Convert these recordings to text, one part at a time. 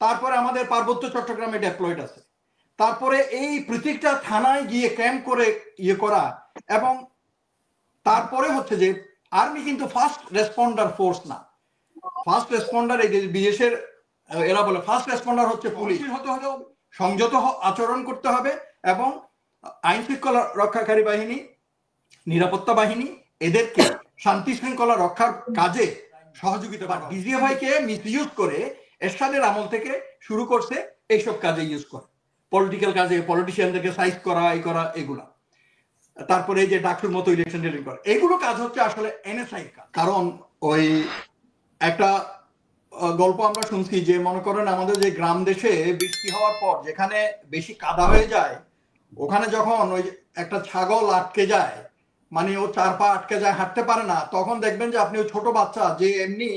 তারপরে আমাদের পার্বত্য চট্টগ্রামে ডেপ্লয়েড আছে, তারপরে এই প্রত্যেকটা থানায় গিয়ে ক্যাম্প করে ইয়ে করা, এবং তারপরে হচ্ছে যে আর্মি কিন্তু ফার্স্ট রেসপন্ডার ফোর্স না। ফার্স্ট রেসপন্ডার এই যে বিদেশের এরা বলে ফার্স্ট রেসপন্ডার হচ্ছে পুলিশ। হতে হলেও সংযত আচরণ করতে হবে, এবং আইন শৃঙ্খলা রক্ষাকারী বাহিনী, নিরাপত্তা বাহিনী এদেরকে শান্তি শৃঙ্খলা রক্ষার কাজে সহযোগিতা করা। ডিজিএফআইকে মিসইউজ করে এরশাদের আমল থেকে শুরু করছে এইসব কাজে ইউজ করে, পলিটিক্যাল কাজে, পলিটিশিয়ানদেরকে সাইজ করা, এই করা, এগুলা। তারপরে এই যে ডাকুর মতো ইলেকশন ডিলিং করে, এগুলো কাজ হচ্ছে আসলে এনএসআই কাজ। কারণ ওই একটা গল্প আমরা শুনছি যে, মনে করেন আমাদের যে গ্রাম দেশে বৃষ্টি হওয়ার পর যেখানে বেশি কাদা হয়ে যায়, ওখানে যখন ওই একটা ছাগল আটকে যায়, মানে ও 4 পা আটকে যায়, হাঁটতে পারে না, তখন দেখবেন যে আপনি ওই ছোট বাচ্চা যে এমনি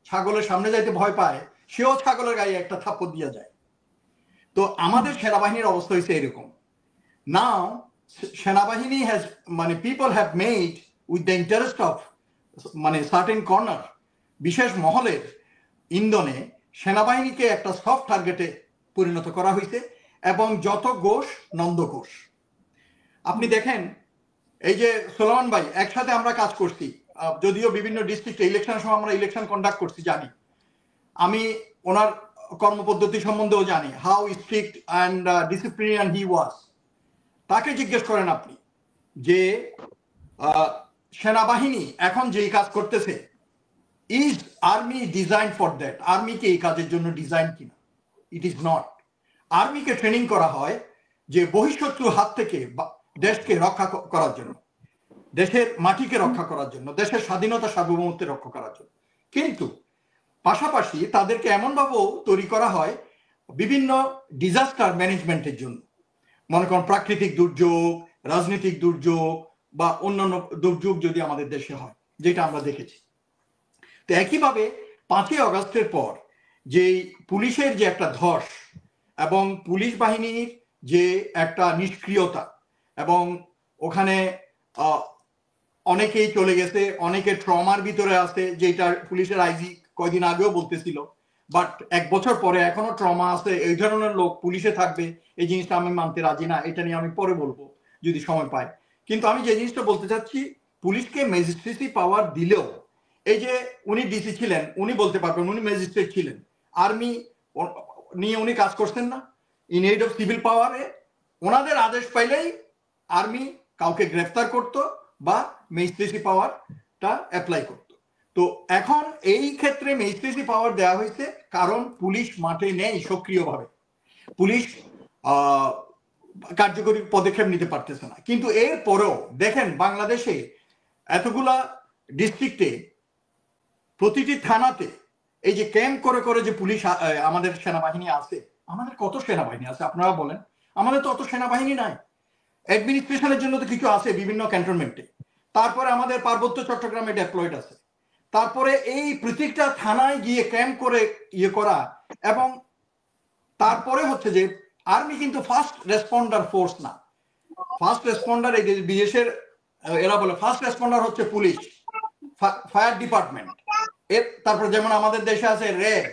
ছাগলের সামনে যাইতে ভয় পায়, সেও ছাগলের গায়ে একটা থাপ্পড় দিয়ে যায়। তো আমাদের সেনাবাহিনীর অবস্থা হয়েছে এরকম। নাও সেনাবাহিনী হ্যাজ, মানে people have made with the interest of মানে সার্টেন কর্নার, বিশেষ মহলের ইন্ধনে সেনাবাহিনীকে একটা সফট টার্গেটে পরিণত করা হয়েছে, এবং যত ঘোষ নন্দ ঘোষ। আপনি দেখেন এই যে সোলামান ভাই, একসাথে আমরা কাজ করছি, যদিও বিভিন্ন ডিস্ট্রিক্টে ইলেকশনের সময় আমরা ইলেকশন কন্ডাক্ট করছি, জানি। আমি ওনার কর্মপদ্ধতি সম্বন্ধেও জানি, হাউ স্ট্রিক্ট অ্যান্ড ডিসিপ্লিনারি হি ওয়াজ। তাকে জিজ্ঞেস করেন আপনি যে সেনাবাহিনী এখন যেই কাজ করতেছে, is army design for that? Army কি এই কাজের জন্য ডিজাইন কিনা? It is not. আর্মিকে ট্রেনিং করা হয় যে বহিঃশত্রুর হাত থেকে দেশকে রক্ষা করার জন্য, দেশের মাটিকে রক্ষা করার জন্য, দেশের স্বাধীনতা সার্বভৌমত্ব রক্ষা করার জন্য। কিন্তু পাশাপাশি তাদেরকে এমনভাবেও তৈরি করা হয় বিভিন্ন ডিজাস্টার ম্যানেজমেন্টের জন্য। মনে করেন প্রাকৃতিক দুর্যোগ, রাজনৈতিক দুর্যোগ বা অন্যান্য দুর্যোগ যদি আমাদের দেশে হয়, যেটা আমরা দেখেছি। তো একইভাবে 5ই আগস্টের পর যে পুলিশের যে একটা ধস, এবং পুলিশ বাহিনীর যে একটা নিষ্ক্রিয়তা, এবং ওখানে অনেকেই চলে গেছে, অনেকে ট্রমার ভিতরে আছে, যেটা পুলিশের আইজি কয়দিন আগেও বলতেছিল। বাট 1 বছর পরে এখনো ট্রমা আছে, এই ধরনের লোক পুলিশে থাকবে, এই জিনিসটা আমি মানতে রাজি না। এটা নিয়ে আমি পরে বলবো যদি সময় পাই। কিন্তু আমি যে জিনিসটা বলতে চাচ্ছি, পুলিশকে ম্যাজিস্ট্রেসি পাওয়ার দিলেও, এই যে উনি ডিসি ছিলেন, উনি বলতে পারবেন উনি ম্যাজিস্ট্রেট ছিলেন, আর্মি নিয়ে উনি কাজ করছেন না। ইন এইড অফ সিভিল পাওয়ারে ওনাদের আদেশ পাইলেই আর্মি কাউকে গ্রেফতার করতো বা ম্যাজিস্ট্রেসি পাওয়ারটা অ্যাপ্লাই করত। তো এখন এই ক্ষেত্রে ম্যাজিস্ট্রেসি পাওয়ার দেওয়া হয়েছে, কারণ পুলিশ মাঠে নেই সক্রিয়ভাবে, পুলিশ কার্যকরী পদক্ষেপ নিতে পারতেছে না। কিন্তু এর পরেও দেখেন বাংলাদেশে এতগুলা ডিস্ট্রিক্টে প্রতিটি থানাতে এই যে ক্যাম্প করে করে যে পুলিশ, আমাদের সেনাবাহিনী আছে, আমাদের কত সেনাবাহিনী আছে আপনারা বলেন? আমাদের তো অত সেনাবাহিনী নাই। অ্যাডমিনিস্ট্রেশনের জন্য তো কিছু আছে বিভিন্ন ক্যান্টনমেন্টে, তারপরে আমাদের পার্বত্য চট্টগ্রামে ডেপ্লয়েড আছে, তারপরে এই প্রত্যেকটা থানায় গিয়ে ক্যাম্প করে ইয়ে করা, এবং তারপরে হচ্ছে যে আর্মি কিন্তু ফার্স্ট রেসপন্ডার ফোর্স না। ফার্স্ট রেসপন্ডার এই যে বিদেশের এরা বলে ফার্স্ট রেসপন্ডার হচ্ছে পুলিশ, ফায়ার ডিপার্টমেন্ট, তারপর যেমন আমাদের দেশে আছে র্যাব।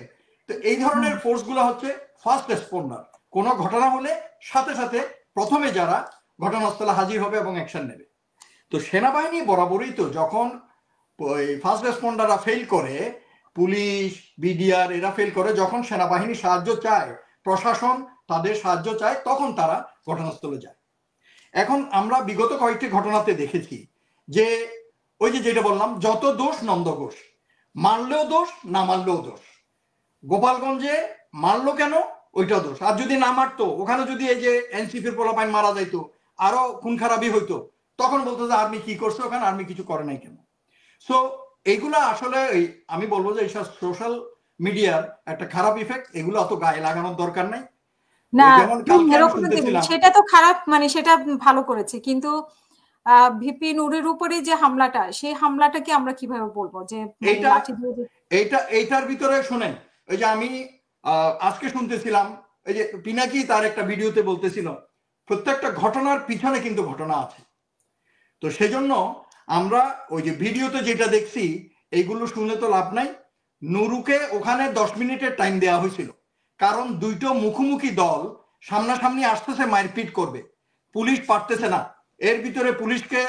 তো এই ধরনের ফোর্স গুলো হচ্ছে ফার্স্ট রেসপন্ডার। কোনো ঘটনা হলে সাথে সাথে প্রথমে যারা ঘটনাস্থলে হাজির হবে এবং অ্যাকশন নেবে। তো সেনাবাহিনী বরাবরই তো যখন ফার্স্ট রেসপন্ডাররা ফেল করে, পুলিশ, বিডিআর এরা ফেল করে, যখন সেনাবাহিনী সাহায্য চায়, প্রশাসন তাদের সাহায্য চায়, তখন তারা ঘটনাস্থলে যায়। এখন আমরা বিগত কয়েকটি ঘটনাতে দেখেছি যে ওই যে যেটা বললাম, যত দোষ নন্দ ঘোষ, মানলেও দোষ, না মানলেও দোষ। গোপালগঞ্জে মারলো কেন, ওইটাও দোষ। আর যদি না মারতো, ওখানে যদি এই যে এনসিপির পোলাপাইন মারা যাইতো, আরো খুন খারাপি হইতো, তখন বলতো যে আর্মি কি করছে ওখানে, আর্মি কিছু করে নাই কেন। সো এইগুলা আসলে আমি বলবো যে এইসব সোশ্যাল মিডিয়ার একটা খারাপ ইফেক্ট, এগুলো অত গায়ে লাগানোর দরকার নাই। না সেটা তো খারাপ, মানে সেটা ভালো করেছে, কিন্তু ভিপি নূরের উপরে যে হামলাটা, সেই হামলাটাকে আমরা কিভাবে বলবো যে এইটার ভিতরে শোনেন, ওই যে আমি আজকে শুনতেছিলাম, এই যে পিনাকি তার একটা ভিডিওতে বলতেছিল প্রত্যেকটা ঘটনার পিছনে কিন্তু ঘটনা আছে। তো সেজন্য আমরা ওই যে ভিডিওতে যেটা দেখছি, এইগুলো শুনে তো লাভ নাই। নুরুকে ওখানে 10 মিনিটের টাইম দেওয়া হয়েছিল, কারণ দুইটো মুখোমুখি দল সামনাসামনি আসতেছে, মারপিট করবে, পুলিশ পারতেছে না, এর ভিতরে পুলিশকে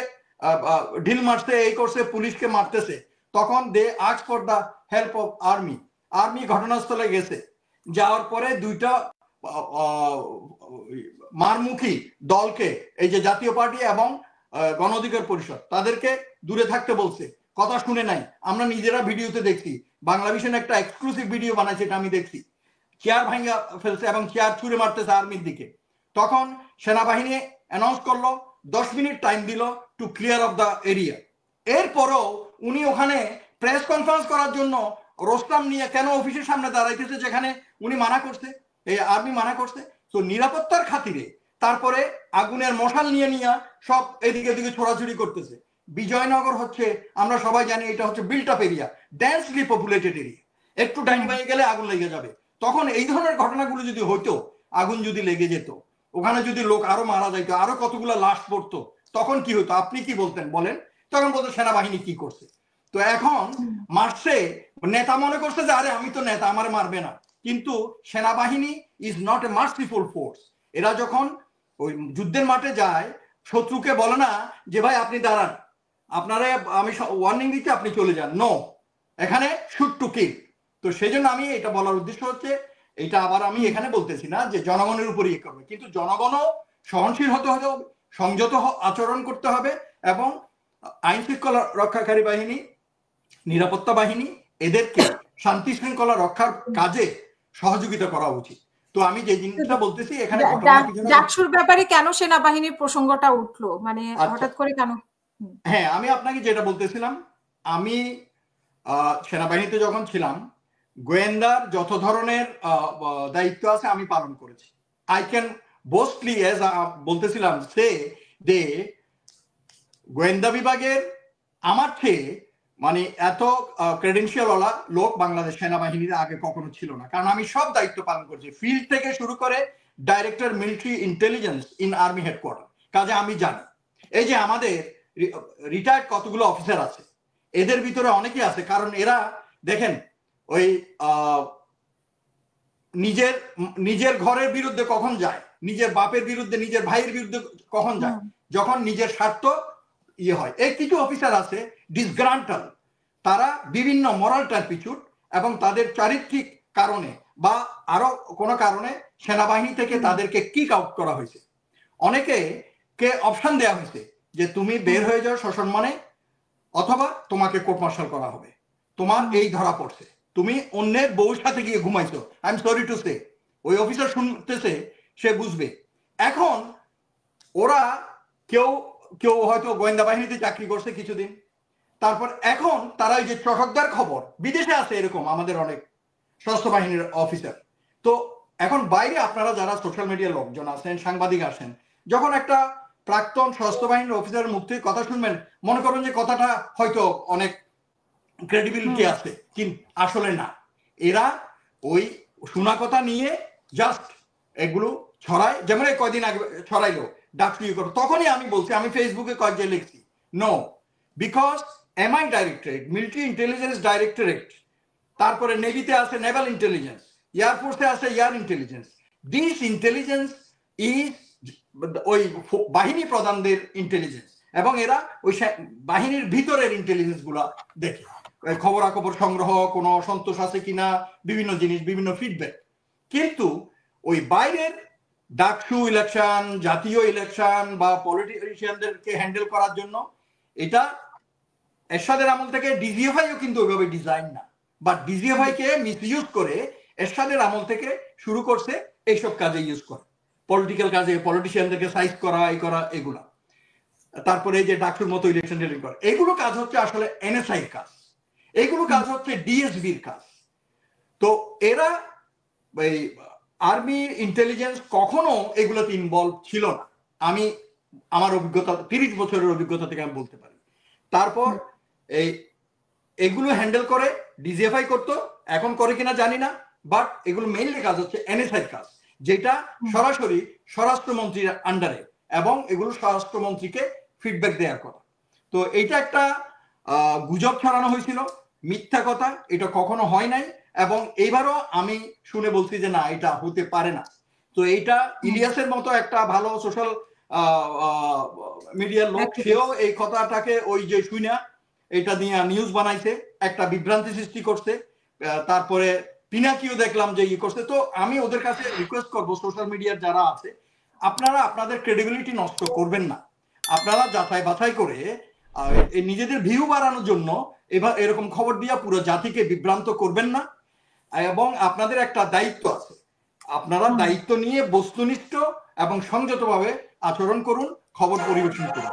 ঢিল মারছে, এই করছে, পুলিশকে মারতেছে, তখন they ask for the help of army. Army ঘটনাস্থলে গেছে, যাওয়ার পরে দুইটা মারমুখী দলকে, এই যে জাতীয় পার্টি এবং গণ অধিকার পরিষদ, তাদেরকে দূরে থাকতে বলছে, কথা শুনে নাই। আমরা নিজেরা ভিডিওতে দেখছি, বাংলাদেশের একটা এক্সক্লুসিভ ভিডিও বানাইছে, এটা আমি দেখছি, চেয়ার ভাঙা ফেলছে এবং চেয়ার ছুঁড়ে মারতেছে আর্মির দিকে। তখন সেনাবাহিনী অ্যানাউন্স করলো 10 মিনিট টাইম দিল to clear of the area. এরপরও উনি ওখানে প্রেস কনফারেন্স করার জন্য রোস্টাম নিয়ে কেন অফিসের সামনে দাঁড়াইতেছে, যেখানে উনি মানা করছে, এই আর্মি মানা করছে। তো নিরাপত্তার খাতিরে তারপরে আগুনের মশাল নিয়ে নিয়ে সব এদিকে এদিকে ছোড়াছুড়ি করতেছে। বিজয়নগর হচ্ছে, আমরা সবাই জানি, এটা হচ্ছে built up area, densely populated area, একটু ডাইনি বাইরে গেলে আগুন লেগে যাবে। তখন এই ধরনের ঘটনাগুলো যদি হইতো, আগুন যদি লেগে যেত, ওখানে যদি লোক আরো মারা যাইতো, আরো কতগুলো লাশ পড়তো, তখন কি হতো? আপনি কি বলতেন বলেন? তখন বলতো সেনাবাহিনী কি করছে। তো এখন মারছে, নেতা মনে করছে যে আরে আমি তো নেতা, আমার মারবে না, কিন্তু সেনাবাহিনী is not a merciful force. এরা যখন ওই যুদ্ধের মাঠে যায়, শত্রুকে বলে না যে ভাই আপনি দাঁড়ান, আপনারে আমি ওয়ার্নিং দিচ্ছি, আপনি চলে যান, নো, এখানে শুট টু কিল। তো সেই জন্য আমি এটা বলার উদ্দেশ্য হচ্ছে, এটা আবার আমি এখানে বলতেছি না যে জনগণের উপর ইয়ে করবে, কিন্তু জনগণও সহনশীল হতে হবে, সংযত আচরণ করতে হবে, এবং আইন শৃঙ্খলা রক্ষাকারী বাহিনী, নিরাপত্তা বাহিনী, এদেরকে শান্তি শৃঙ্খলা রক্ষার কাজে সহযোগিতা করা উচিত। তো আমি যে জিনিসটা বলতেছি এখানে, ডাকসুর ব্যাপারে কেন সেনাবাহিনীর প্রসঙ্গটা উঠলো, মানে হঠাৎ করে কেন? হ্যাঁ, আমি আপনাকে যেটা বলতেছিলাম, আমি সেনাবাহিনীতে যখন ছিলাম, গোয়েন্দার যত ধরনের দায়িত্ব আছে আমি পালন করেছি। আই ক্যান বোস্টলি এজ বলতেছিলাম সে দে গোয়েন্দা বিভাগের আমার চেয়ে মানে এত ক্রেডেন্সিয়াল ওয়ালা লোক বাংলাদেশ সেনাবাহিনীর আগে কখনো ছিল না, কারণ আমি সব দায়িত্ব পালন করছি, ফিল্ড থেকে শুরু করে director military intelligence in army headquarter, কাজে আমি জানি। এই যে আমাদের রিটায়ার্ড কতগুলো অফিসার আছে, এদের ভিতরে অনেকেই আছে, কারণ এরা দেখেন ওই নিজের ঘরের বিরুদ্ধে কখন যায়, নিজের বাপের বিরুদ্ধে, নিজের ভাইয়ের বিরুদ্ধে কখন যায়, যখন নিজের স্বার্থ ইয়ে হয়। এই কিছু অফিসার আছে ডিসগ্রান্টাল, তারা বিভিন্ন মরাল টার্পিচুড এবং তাদের চারিত্রিক কারণে বা আরো কোনো কারণে সেনাবাহিনী থেকে তাদেরকে কিক আউট করা হয়েছে। অনেকে কে অপশন দেওয়া হয়েছে যে তুমি বের হয়ে যাও সসম্মানে, অথবা তোমাকে কোর্ট মার্শাল করা হবে, তোমার এই ধরা পড়ছে, তুমি অন্যের বউর সাথে গিয়ে ঘুমাইছো। I am sorry to say, ওই অফিসার শুনতেছে, সে বুঝবে। এখন ওরা কেউ কেউ হয়তো গোয়েন্দা বাহিনীতে চাকরি করছে কিছুদিন, তারপর এখন তারা ওই যে চটকদার খবর, বিদেশে আছে এরকম আমাদের অনেক সশস্ত্র বাহিনীর অফিসার। তো এখন বাইরে আপনারা যারা সোশ্যাল মিডিয়ার লোকজন আছেন, সাংবাদিক আসেন, যখন একটা প্রাক্তন সশস্ত্র বাহিনীর অফিসারের মুখ থেকে কথা শুনবেন, মনে করেন যে কথাটা হয়তো অনেক ক্রেডিবিলিটি আছে, কিন্তু আসলে না। এরা ওই শোনা কথা নিয়ে জাস্ট এগুলো ছড়ায়, যেমন এই কয়দিন আগে ছড়াইলো ডাকসু ইয়ে করো, তখনই আমি বলছি, আমি ফেসবুকে কয়েকজন লিখছি, no, because MI directorate, military intelligence directorate, তারপরে নেভিতে আছে নেভাল ইন্টেলিজেন্স, এয়ারফোর্সে আছে air intelligence, this intelligence is ওই বাহিনী প্রধানদের ইন্টেলিজেন্স, এবং এরা ওই বাহিনীর ভিতরের ইন্টেলিজেন্স গুলা দেখে, খবরাখবর সংগ্রহ, কোনো অসন্তোষ আছে কিনা, বিভিন্ন জিনিস, বিভিন্ন ফিডব্যাক। কিন্তু ওই বাইরের ডাকসু ইলেকশন, জাতীয় ইলেকশন বা পলিটিশিয়ানদেরকে হ্যান্ডেল করার জন্য, এটা এরশাদের আমল থেকে ডিজিএফআইও কিন্তু ওইভাবে ডিজাইন না, বাট ডিজিএফআই কে মিসইউজ করে এরশাদের আমল থেকে শুরু করছে এইসব কাজে ইউজ করে, পলিটিক্যাল কাজে, পলিটিশিয়ানদেরকে সাইজ করা, এই করা, এগুলা। তারপরে এই যে ডাকসুর মতো ইলেকশন ডিলিং করা, এগুলো কাজ হচ্ছে আসলে এনএসআই কাজ, এগুলো কাজ হচ্ছে ডিএসবির কাজ। তো এরা এই আর্মি ইন্টেলিজেন্স কখনো এগুলোতে ইনভলভ ছিল না, আমি আমার অভিজ্ঞতা, 30 বছরের অভিজ্ঞতা থেকে আমি বলতে পারি। তারপর এই এগুলো হ্যান্ডেল করে ডিজিএফআই করতো, এখন করে কিনা জানি না, বাট এগুলো মেইনলি কাজ হচ্ছে এনএসআই কাজ, যেটা সরাসরি স্বরাষ্ট্রমন্ত্রীর আন্ডারে, এবং এগুলো স্বরাষ্ট্রমন্ত্রীকে ফিডব্যাক দেওয়ার কথা। তো এইটা একটা গুজব ছড়ানো হয়েছিল, মিথ্যা কথা, এটা কখনো হয় নাই। এবং এইবারও আমি শুনে বলছি যে না, এটা হতে পারে না। তো এইটা ইলিয়াসের মতো একটা ভালো সোশ্যাল মিডিয়ার লোক, সেও এই কথাটাকে ওই যে শুনা এটা নিয়ে নিউজ বানাইছে, একটা বিভ্রান্তি সৃষ্টি করছে। তারপরে পিনাকিও দেখলাম যে করছে। তো আমি ওদের কাছে রিকোয়েস্ট করব, সোশ্যাল মিডিয়ার যারা আছে, আপনারা আপনাদের ক্রেডিবিলিটি নষ্ট করবেন না। আপনারা যাচাই বাছাই করে নিজেদের ভিউ বাড়ানোর জন্য এরকম খবর দিয়া পুরো জাতিকে বিভ্রান্ত করবেন না। এবং আপনাদের একটা দায়িত্ব আছে, আপনারা দায়িত্ব নিয়ে বস্তুনিষ্ঠ এবং সংযতভাবে আচরণ করুন, খবর পরিবেশন করুন।